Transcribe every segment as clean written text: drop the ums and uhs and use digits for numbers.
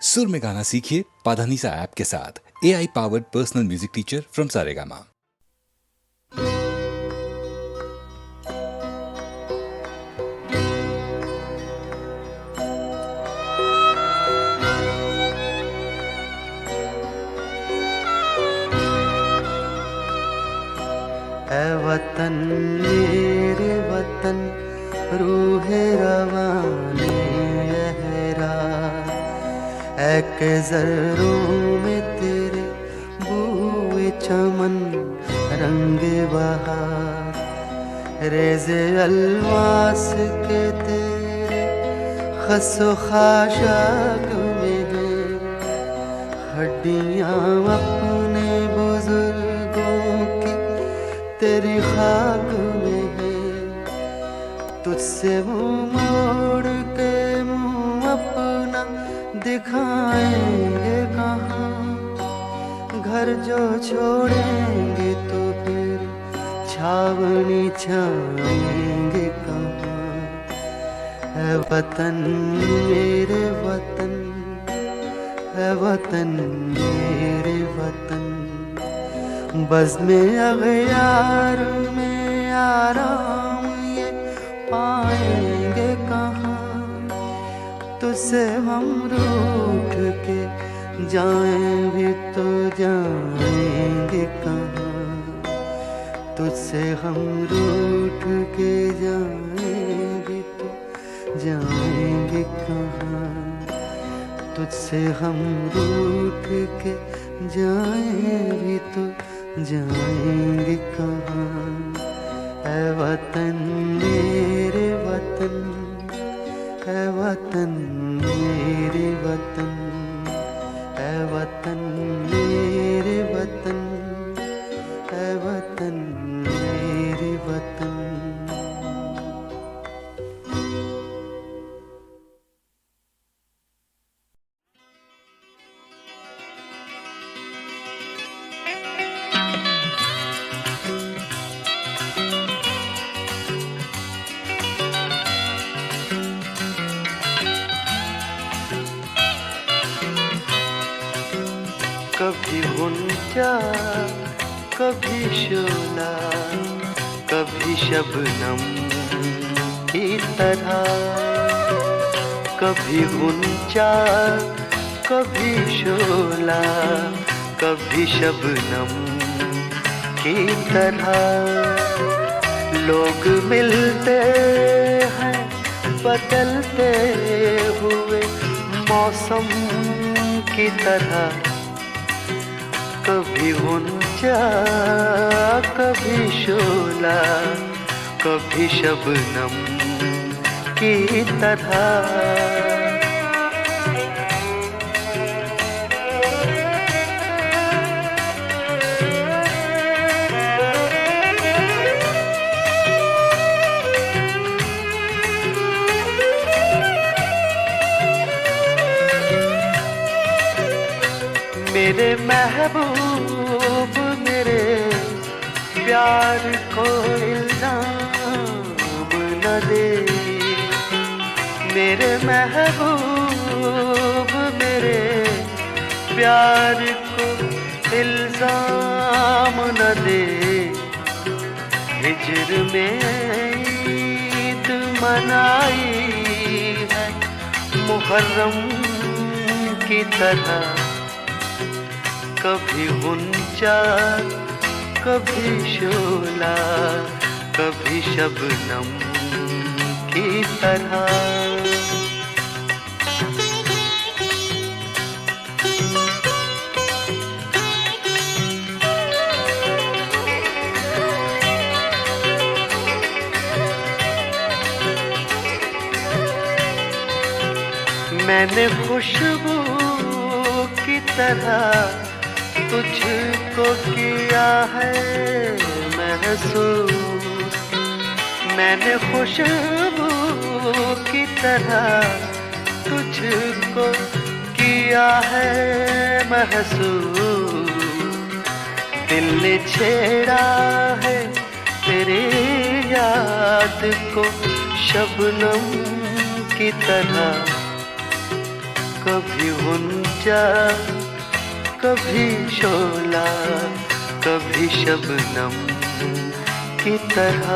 सुर में गाना सीखिए पाधानीसा ऐप के साथ। AI powered personal music teacher from Saregama. ऐ वतन मेरे वतन रूहे रवानी अहरा, ऐ के ज़र्रों में तेरे बूए चमन रंग बहार, रेज़े अलवास के तेरे खसो खाशाक में हैं, हड्डियाँ अपने बुजुर्गों की तेरी खाक में है। तुझसे मुँह मोड़ के मुँह अपना दिखाएंगे कहाँ, घर जो छोड़ेंगे तो फिर छावनी छाएंगे कहाँ। है वतन मेरे वतन, है वतन मेरे वतन, बज़्म अग़यार में आराम ये पाएंगे कहाँ। तुझसे हम रूठ के जाएं भी तो जाएंगे कहाँ, तुझसे हम रूठ के जाएं भी तो जाएंगे कहाँ, तुझसे हम रूठ के जाएं भी तो जाएंगे कहाँ। ऐ वतन मेरे वतन, ऐ वतन मेरे वतन, ऐ वतन मेरे वतन, ऐ वतन मेरे वतन। कभी गुंजा कभी शोला, कभी शबनम की तरह, कभी गुंजा कभी शोला, कभी शबनम की तरह। लोग मिलते हैं बदलते हुए मौसम की तरह, कभी गुंजा कभी शोला, कभी शबनम की तरह। मेरे महबूब मेरे प्यार को इल्जाम न दे, मेरे महबूब मेरे प्यार को इल्जाम न दे। हिज्र में ईद मनाई है मुहर्रम की तरह, कभी गुंजा कभी शोला, कभी शबनम की तरह। मैंने खुशबू की तरह तुझको किया है महसूस, मैंने खुशबू की तरह तुझको किया है महसूस। दिल ने छेड़ा है तेरी याद को शबनम की तरह, कभी गुंजा, कभी शोला, कभी शबनम की तरह।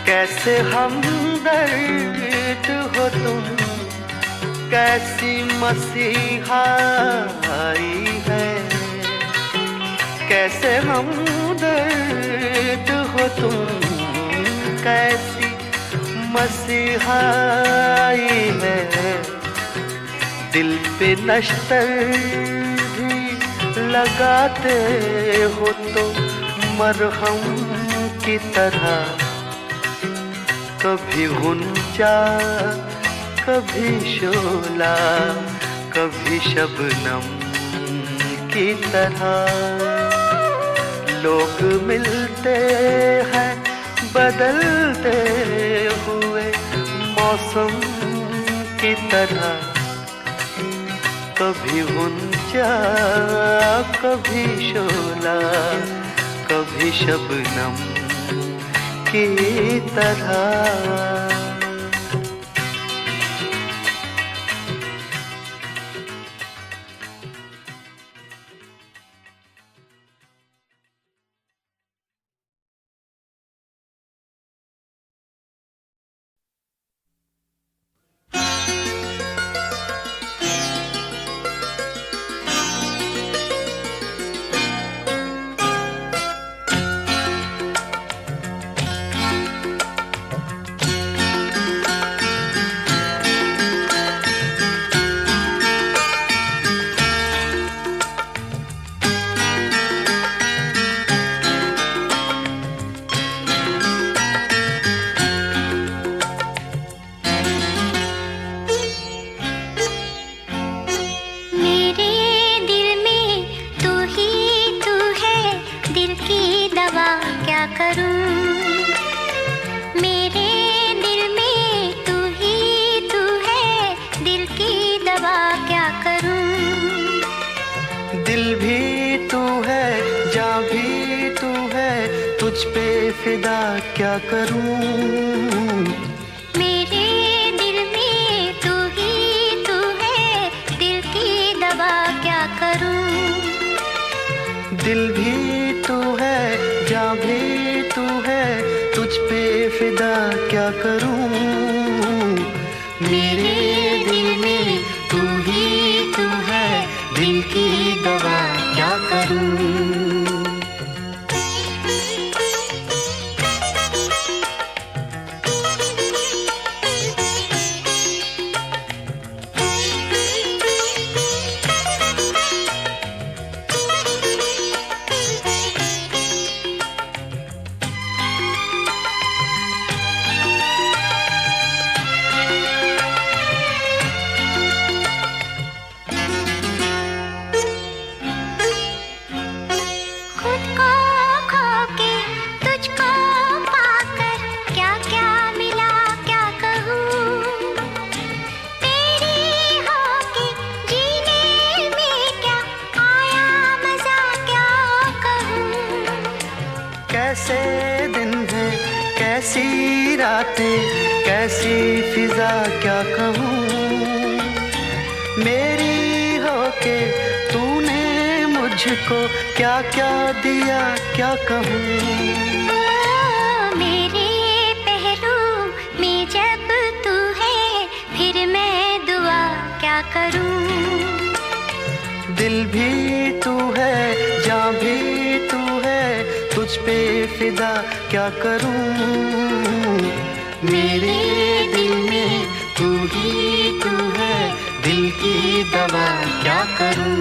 कैसे हमदर्द हो तुम, कैसी मसीहाई है। कैसे हमदर्द हो तुम, कैसी मसीहाई है। दिल पे नश्तर भी लगाते हो तो मरहम की तरह। कभी गुंजा, कभी शोला, कभी शबनम की तरह। लोग मिलते हैं बदलते हुए मौसम की तरह। कभी गुंजा, कभी शोला, कभी शबनम की तरह। दिल भी तू है, जान भी तू है, तुझ पे फिदा क्या करूं। मेरे दिल में तू ही तू है, दिल की दवा क्या करूं। दिल भी तू है, जान भी तू है, तुझ पे फिदा क्या करूं। मेरे दिल में तू ही तू है, दिल की दवा क्या करूं। कैसे दिन है, कैसी रातें, कैसी फिजा क्या कहूँ। मेरी होके तूने मुझको क्या क्या दिया क्या कहूँ। मेरे पहलू में जब तू है, फिर मैं दुआ क्या करूँ। दिल भी तू है, जान भी तू है, तुझ पे फिदा क्या करूं। मेरे दिल में तू ही तू है, दिल की दवा क्या करूं।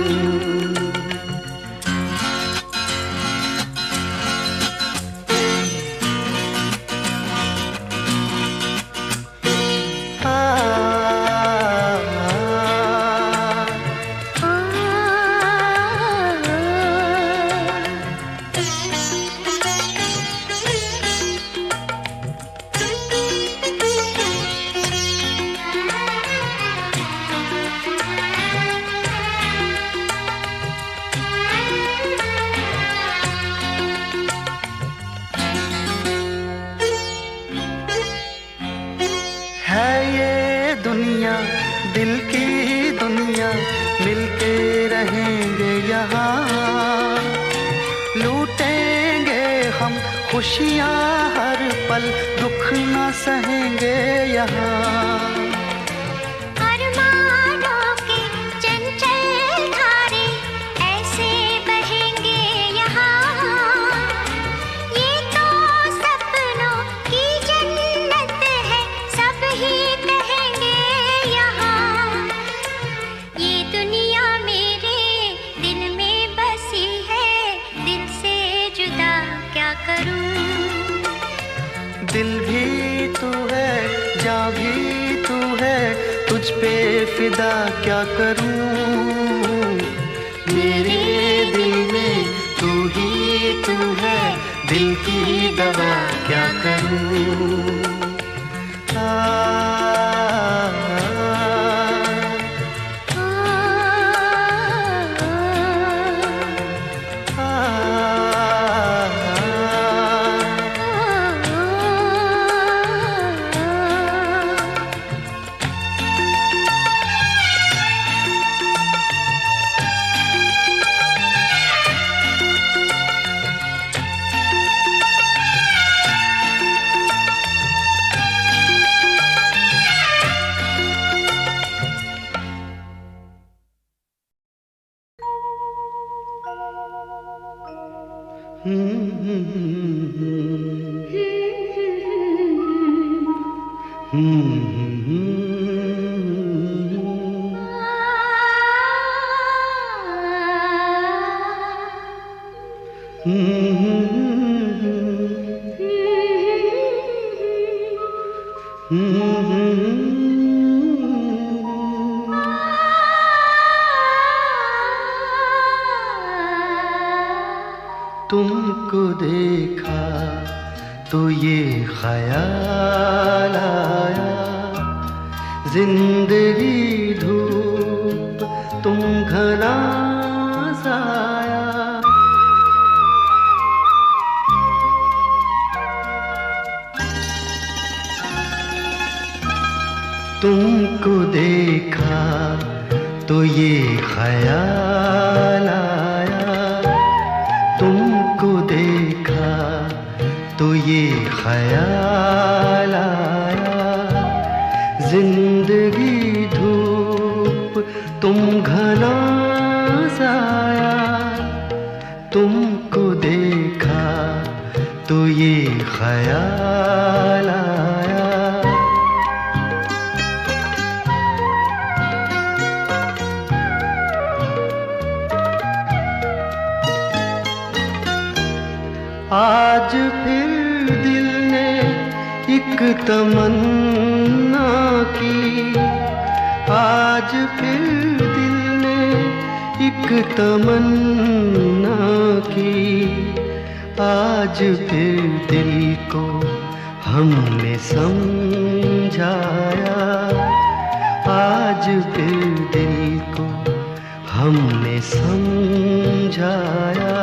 दिल की दुनिया मिलके रहेंगे यहाँ, लूटेंगे हम खुशियाँ हर पल, दुख ना सहेंगे यहाँ। अरमानों की चंचल धारे ऐसे बहेंगे यहाँ, ये तो सपनों की जन्नत है, सब ही कहेंगे यहाँ। ये दुनिया मेरे दिल में बसी है, दिल से जुदा क्या करूं। दिल भी तू है, जान भी तू है, तुझ पे फिदा क्या करूं। मेरे दिल में तू ही तू है, दिल की दवा क्या करूं। आ, तुमको देखा तो ये ख्याल आया, जिंदगी धूप तुम घना साया। तुमको देखा तो ये ख्याल आया, तुमको देखा तो ये ख्याल आया, जिंदगी धूप तुम घना साया। तुमको देखा तो ये ख्याल आया। आज फिर दिल ने एक तमन्ना की, आज फिर दिल ने एक तमन्ना की, आज फिर दिल को हमने समझाया, आज फिर दिल को हमने समझाया।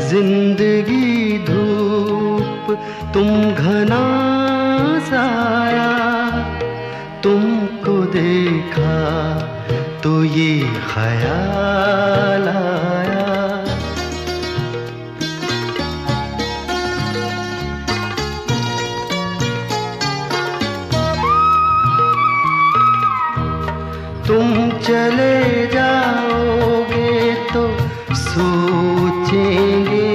जिंदगी धूप तुम घना साया, तुमको देखा तो ये ख्याल आया। तुम चले जाओगे तो सोचेंगे,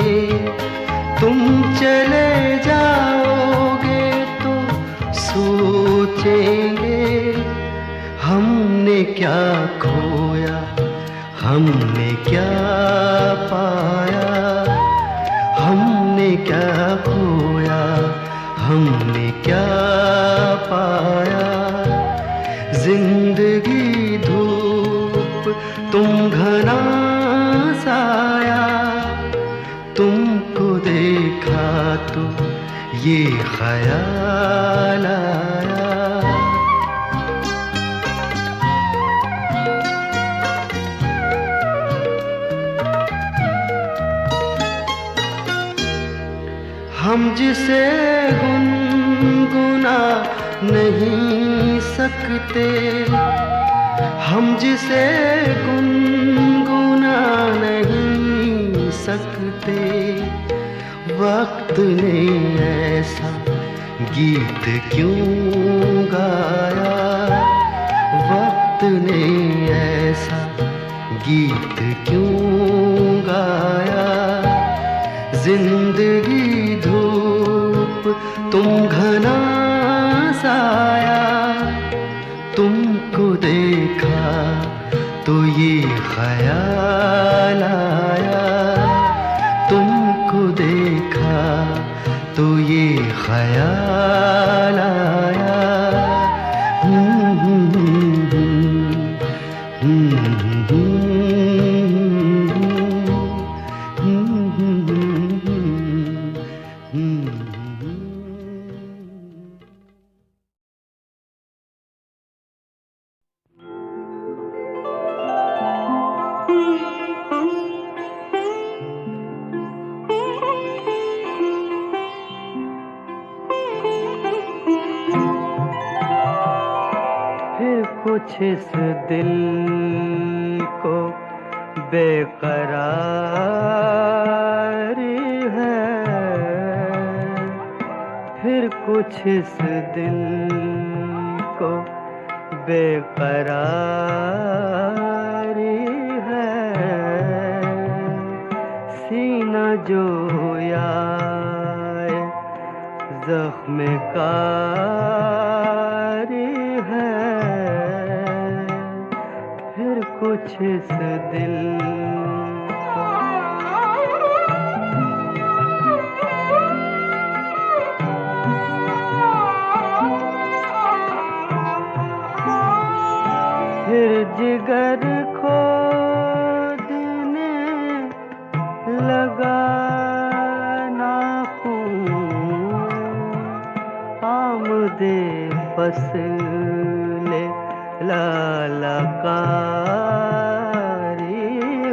तुम चले जाओगे तो सोचेंगे, हमने क्या खोया हमने क्या पाया, हमने क्या खोया हमने क्या पाया। जिंदगी धूप तुम घना साया, तुमको देखा तो ये ख्याल आया। हम जिसे गुनगुना नहीं सकते, हम जिसे गुनगुना नहीं सकते। वक्त ने ऐसा गीत क्यों गाया, वक्त ने ऐसा गीत क्यों गाया। जिंदगी धूप तुम घना साया, तुमको देखा तो ये ख्याल आया, तुमको देखा तो ये ख्याल आया। कुछ इस दिल को बेकरारी है, फिर कुछ इस दिल को बेकरारी है। सीना जो याए ज़ख्म कारी है, फिर कुछ इस दिल फिर जिगर खोदने लगा नाखून। आमदे फसले लालकारी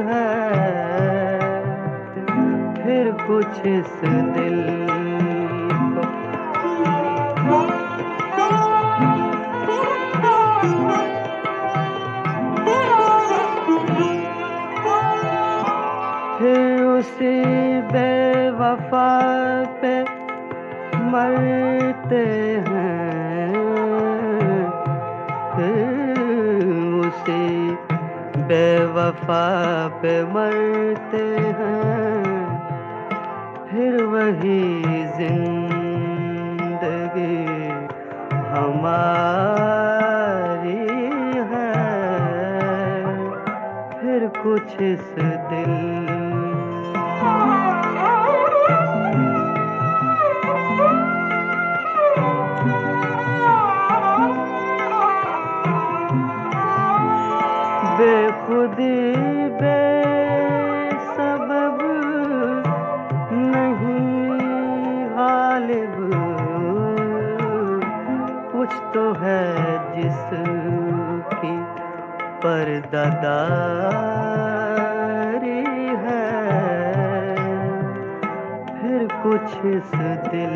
है, फिर कुछ इस दिल को फिर उसी बेवफा पे मरते हैं, उसी बेवफा पे मरते हैं। फिर वही जिंदगी हमारी है, फिर कुछ इस दिल बेखुदी बेसबब नहीं गालिब, कुछ तो है जिसकी पर्दादारी है, फिर कुछ इस दिल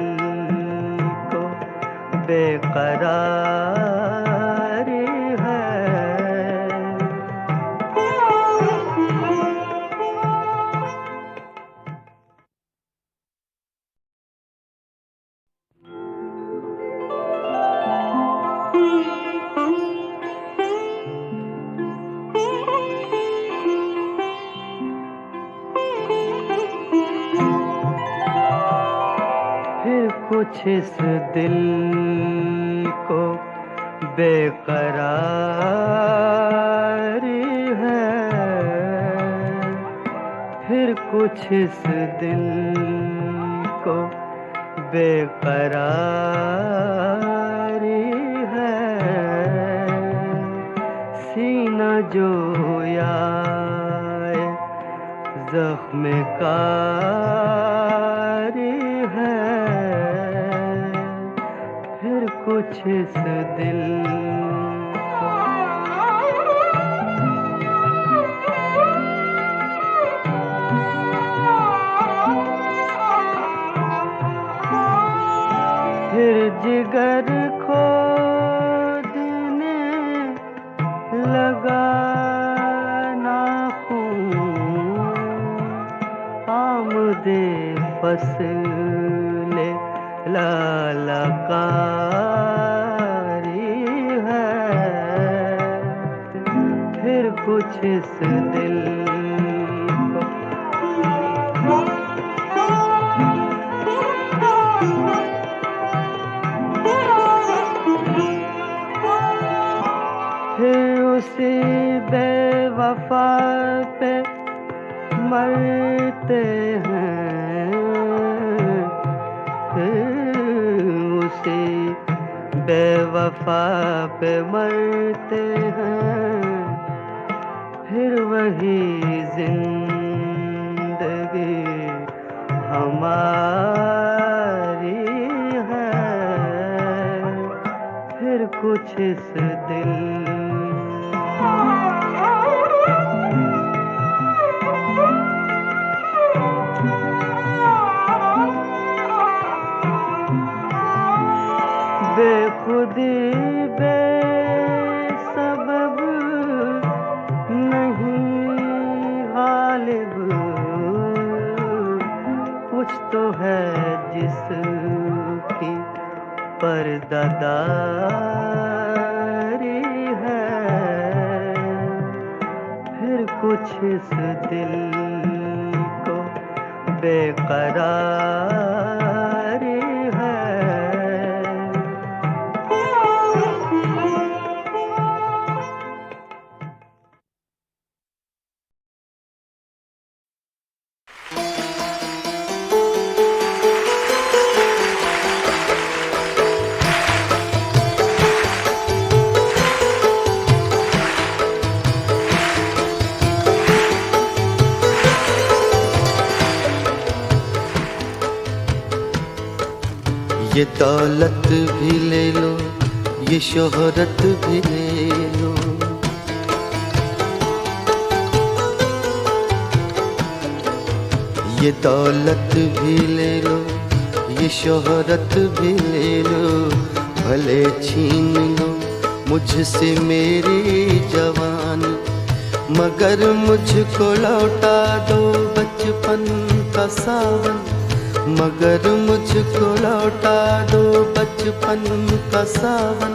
को बेकरारी है। कुछ इस दिल को बेकरारी है, फिर कुछ इस दिल को बेकरारी है। सीना जो याए ज़ख्म कारी है, फिर कुछ इस दिल फिर जिगर खो फसले लालकारी है, फिर कुछ इस दिल को फिर उसी बेवफा पे मरते हैं, फिर उसी बेवफा पे मरते हैं, फिर वही जिंदगी हमारी है, फिर कुछ इस दिल बेखुदी बेसबब नहीं गालिब, कुछ तो है जिसकी पर्दादारी है, फिर कुछ इस दिल को बेकरारी है। ये दौलत भी ले लो, ये शोहरत भी ले लो, ये दौलत भी ले लो, ये शोहरत भी ले लो, भले छीन लो मुझसे मेरी जवानी, मगर मुझको लौटा दो बचपन का सावन, मगर मुझको लौटा दो बचपन का सावन,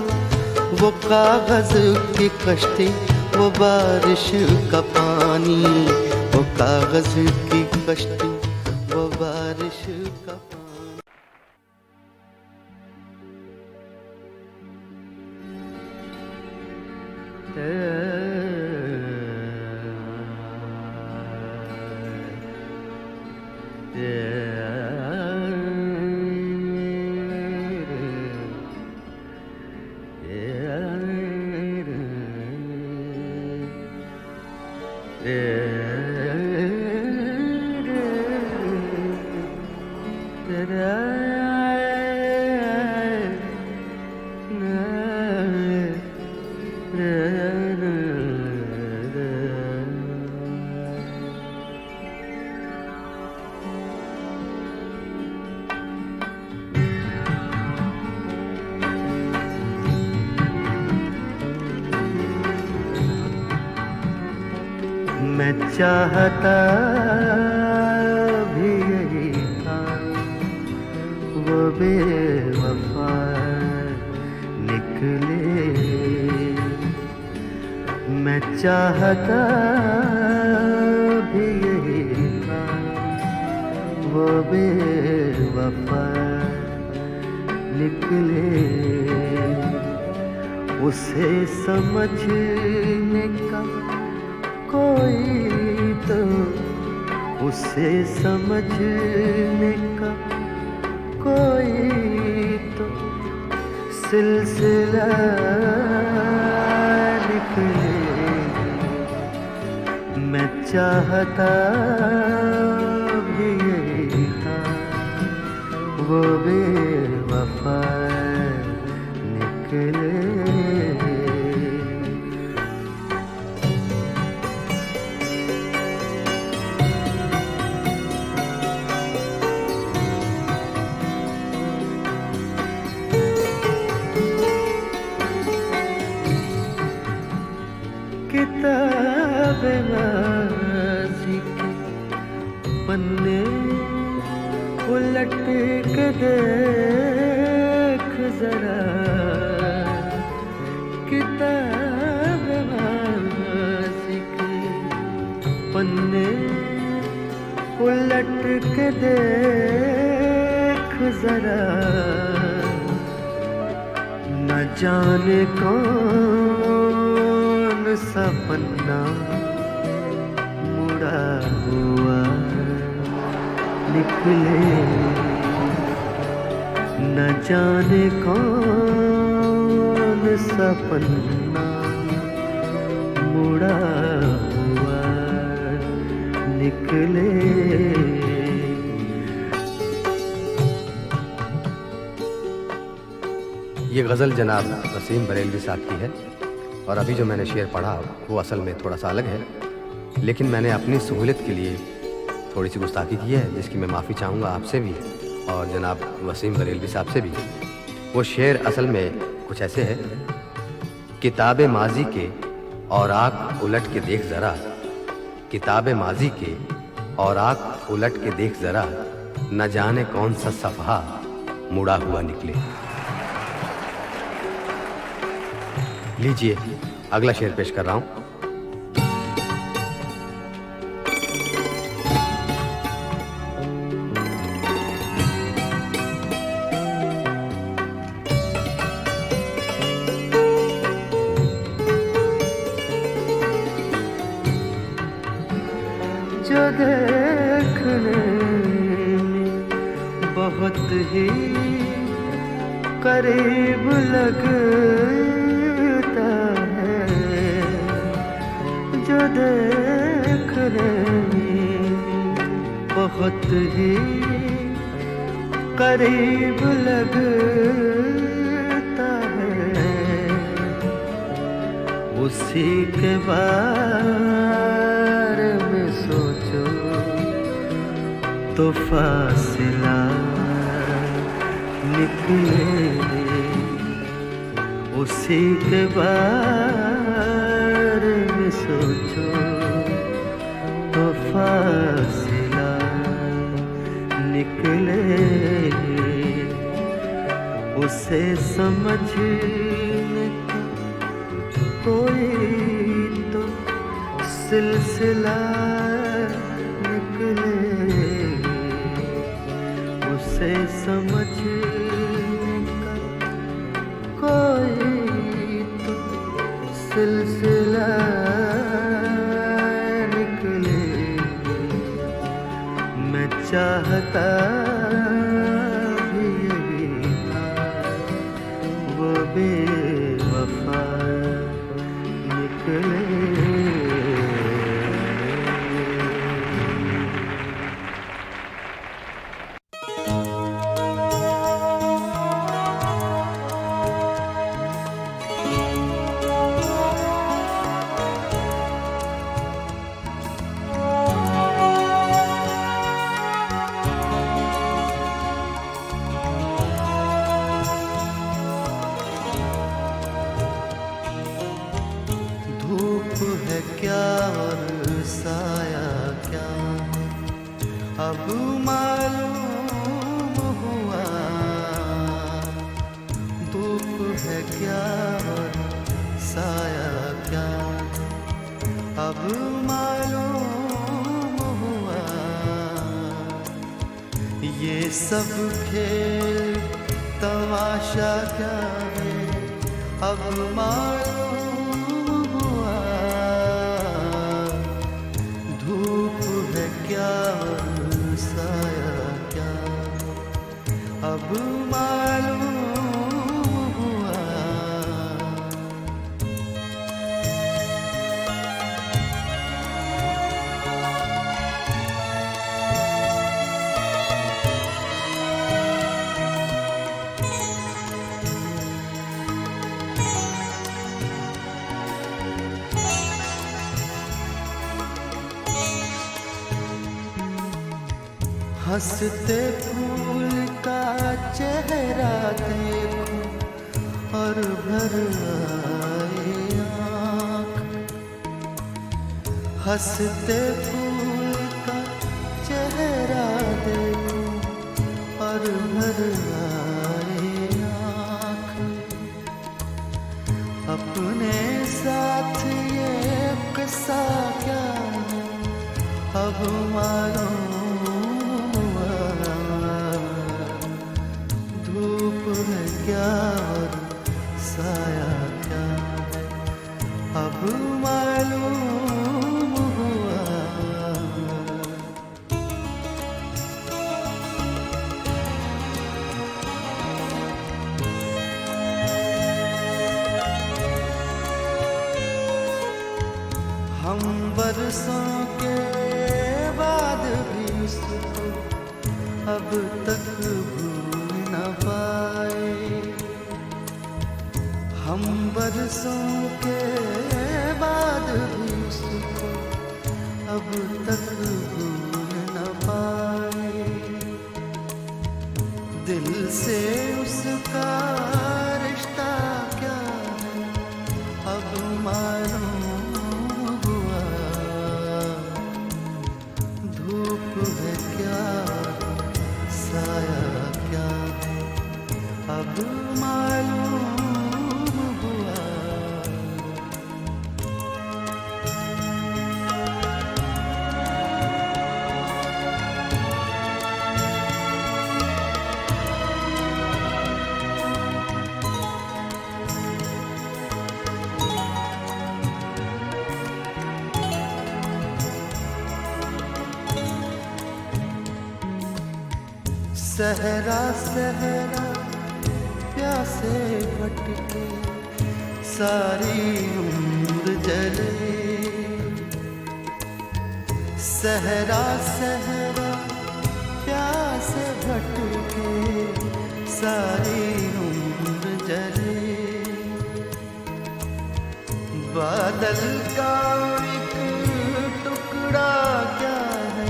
वो कागज की कश्ती, वो बारिश का पानी, वो कागज की कश्ती, वो बारिश का पानी। मैं चाहता भी यही था, वो बेवफा निकले। मैं चाहता भी यही था, वो बेवफा निकले। उसे समझने का कोई तो, उसे समझने का कोई तो सिलसिला निकले। मैं चाहता भी यही था, वो बेवफा निकले। किताब माज़ी के पन्ने उलट के देख जरा किताब माज़ी के पन्ने, उलट के देख जरा न जाने कौन सा पन्ना मुड़ा हुआ निकले, न जाने कौन सा पन्ना मुड़ा हुआ निकले। ये गज़ल जनाब वसीम बरेलवी साहब की है और अभी जो मैंने शेर पढ़ा वो असल में थोड़ा सा अलग है, लेकिन मैंने अपनी सहूलियत के लिए थोड़ी सी गुस्ताखी की है, जिसकी मैं माफ़ी चाहूँगा आपसे भी और जनाब वसीम बरेलवी साहब से भी। वो शेर असल में कुछ ऐसे है, किताब माजी के और आँख उलट के देख ज़रा, किताब माजी के और आँख उलट के देख ज़रा, न जाने कौन सा सफ़हा मुड़ा हुआ निकले। लीजिए अगला शेर पेश कर रहा हूं। जो देखने में बहुत ही करीब लगता है, जो देखने में बहुत ही करीब लगता है, उसी के बारे में सोचो तो फासिला निकले, उसी के बारे में सोचो तो फासिला निकले, उसे समझने का कोई तो सिलसिला निकले, उसे समझने का कोई तो सिलसिला निकले। मैं चाहता भी यही था, वो बेवफा निकले। धूप है क्या और साया क्या, अब मालूम हुआ, धूप है क्या और साया क्या, अब मालूम हुआ, ये सब खेल तमाशा क्या है, अब मालूम हुआ, धूप है क्या और साया क्या, अब मालूम हुआ। हंसते फूल का चेहरा देखो और भर आए आँख, हंसते फूल का चेहरा देखो सा क्या है अब मालूम हुआ, धूप है क्या और साया क्या है अब मालूम हुआ। हम बरसों के बाद भी उसको अब तक भूल न पाए, हम बरसों के बाद भी उसको अब तक भूल न पाए, दिल से उसका रिश्ता क्या है अब मालूम हुआ, धूप है क्या साया क्या है अब मालूम हुआ। सहरा सहरा प्यासे भटके सारी उम्र जले, सहरा सहरा प्यासे भटके सारी उम्र जले, बादल का एक टुकड़ा क्या है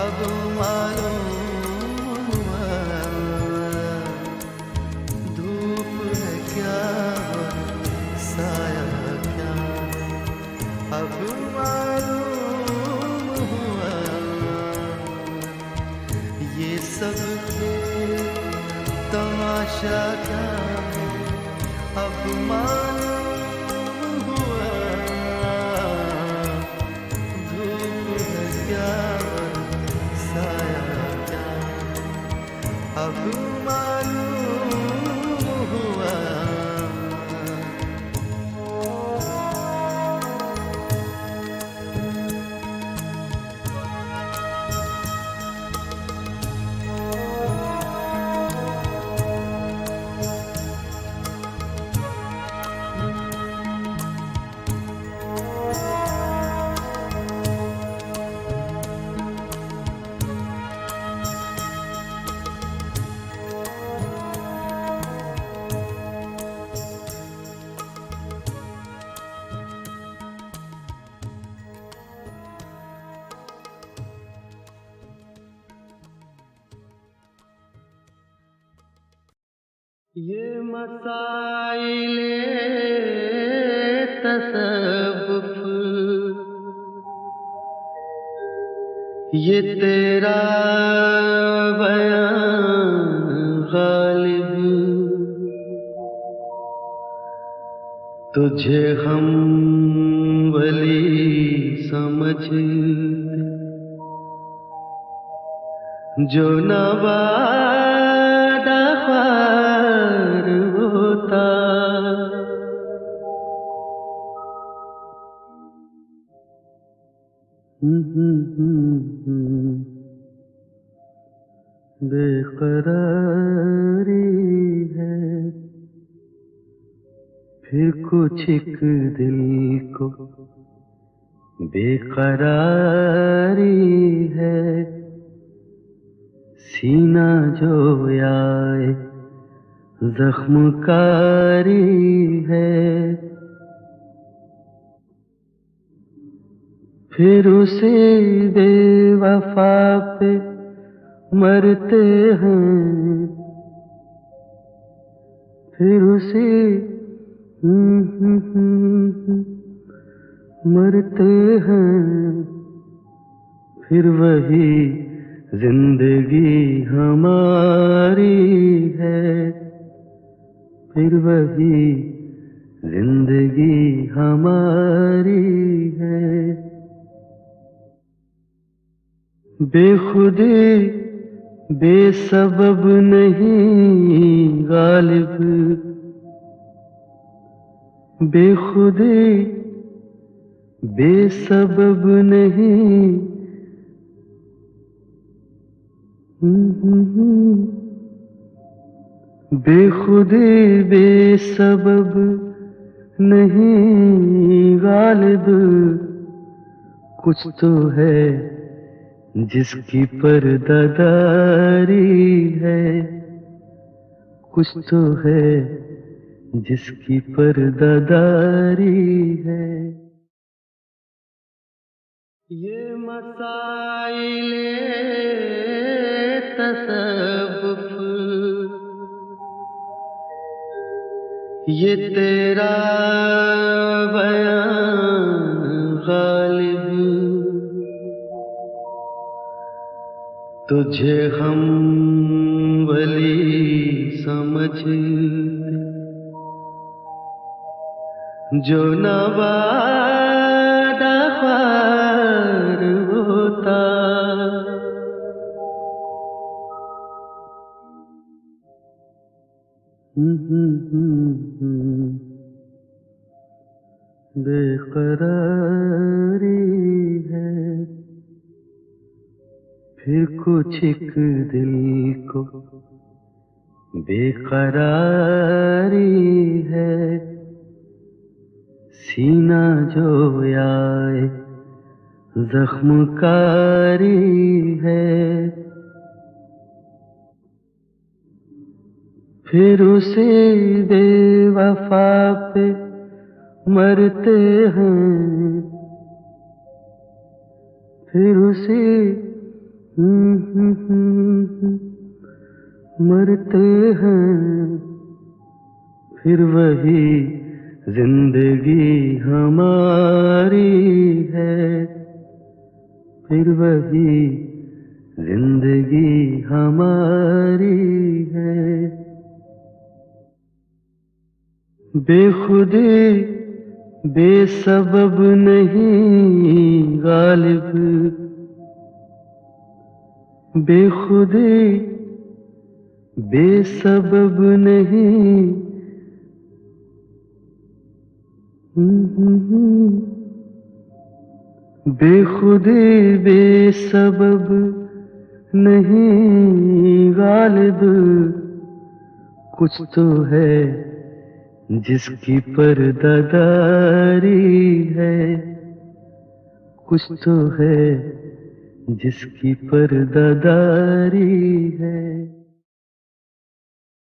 अब मालूम, अब मालूम हुआ। ये सब खेल तमाशा क्या है अब मालूम हुआ, धूप है क्या साया क्या अब मालूम हुआ। ये मसाइले तसव्वुफ ये तेरा बयान गालिब, तुझे हम वली समझते जो नवादा ख्वार होता, बेकरारी है फिर कुछ एक दिल को बेकरारी है, सीना जो आए जख्मकारी है, फिर उसे बेवफा पे मरते हैं, फिर उसे मरते हैं, फिर वही जिंदगी हमारी है, फिर वही जिंदगी हमारी है। बेखुदी बेसबब नहीं गालिब, बेखुदी बेसबब नहीं, बेखुदी बेसबब नहीं गालिब, कुछ तो है जिसकी पर्दादारी है, कुछ तो है जिसकी पर्दादारी है। ये मसाइले तसव्वुफ, ये तेरा बयान गालिब, तुझे हम वली समझते जो नवादा ख्वार होता, बेकरारी है फिर कुछ एक दिल को बेकरारी है, सीना जो आए जख्मकारी है, फिर उसे बेवफा पे मरते हैं, फिर उसे मरते हैं, फिर वही जिंदगी हमारी है, फिर वही जिंदगी हमारी है। बेखुदी बेसबब नहीं गालिब, बेखुदी बेसबब नहीं, बेखुदी बेसबब नहीं गालिब, कुछ तो है जिसकी पर्दादारी है, कुछ तो है जिसकी पर्दादारी है।